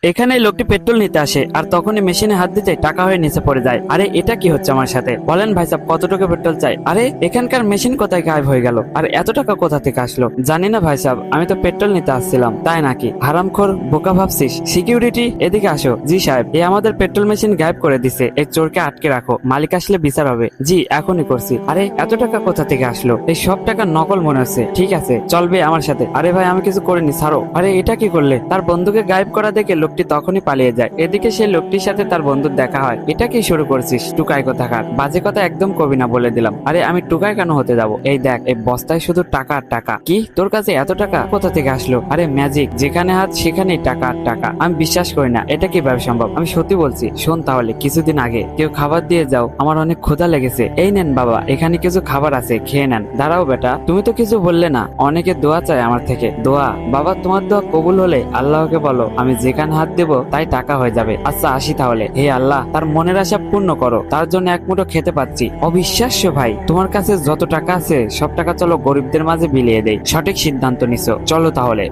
এখানে লোকটি পেট্রোল নিতে আসে আর তখনই মেশিনে হাত দিতে টাকা হয়ে নিচে পড়ে যায়। আরে এটা কি হচ্ছে আমার সাথে? বলেন ভাই সাহেব কত টাকা পেট্রোল চাই? আরে এখানকার মেশিন কোথায় গায়েব হয়ে গেল? আর এত টাকা কোথা থেকে আসলো? জানি না ভাই সাহেব, আমি তো পেট্রোল নিতে আসছিলাম। তাই নাকি? হারামখোর, বোকা ভাবছিস? সিকিউরিটি এদিকে আসো। জি সাহেব, এ আমাদের পেট্রোল মেশিন গায়েব করে দিছে, এই চোরকে আটকে রাখো, মালিক আসলে বিচার হবে। জি এখনই করছি। আরে এত টাকা কোথা থেকে আসলো? এই সব টাকা নকল মনে হচ্ছে। ঠিক আছে চলবে আমার সাথে। আরে ভাই আমি কিছু করিনি, ছাড়ো। আরে এটা কি করলে? তার বন্ধুকে গায়েব করা দেখে লোকটি তখনই পালিয়ে যায়। এদিকে সেই লোকটির সাথে তার বন্ধুর দেখা হয়। এটা কি শুরু করছিস টুকাই কোথাকার? বাজে কথা একদম কবি না, বলে দিলাম। আরে আমি টুকাই কেন হতে যাব? এই দেখ, এই বস্তায় শুধু টাকা আর টাকা। কি তোর কাছে এত টাকা কোথা থেকে আসলো? আরে ম্যাজিক, যেখানে হাত সেখানেই টাকা আর টাকা। আমি বিশ্বাস করি না, এটা কিভাবে সম্ভব? আমি সত্যি বলছি। শোন তাহলে, কিছুদিন আগে কেউ খাবার দিয়ে যাও, আমার অনেক ক্ষুধা লেগেছে। এই নেন বাবা, এখানে কিছু খাবার আছে, খেয়ে নেন। দাঁড়াও বেটা, তুমি তো কিছু বললে না। অনেকে দোয়া চায় আমার থেকে। দোয়া? বাবা তোমার দোয়া কবুল হলে আল্লাহকে বলো আমি যেখানে হাত দেব তাই টাকা হয়ে যাবে। আচ্ছা আসি তাহলে। হে আল্লাহ, তার মনের আশা পূর্ণ করো। তার জন্য এক মুঠো খেতে পাচ্ছি। অবিশ্বাস্য ভাই, তোমার কাছে যত টাকা আছে সব টাকা চলো গরিবদের মাঝে বিলিয়ে দেই। সঠিক সিদ্ধান্ত নিছো, চলো তাহলে।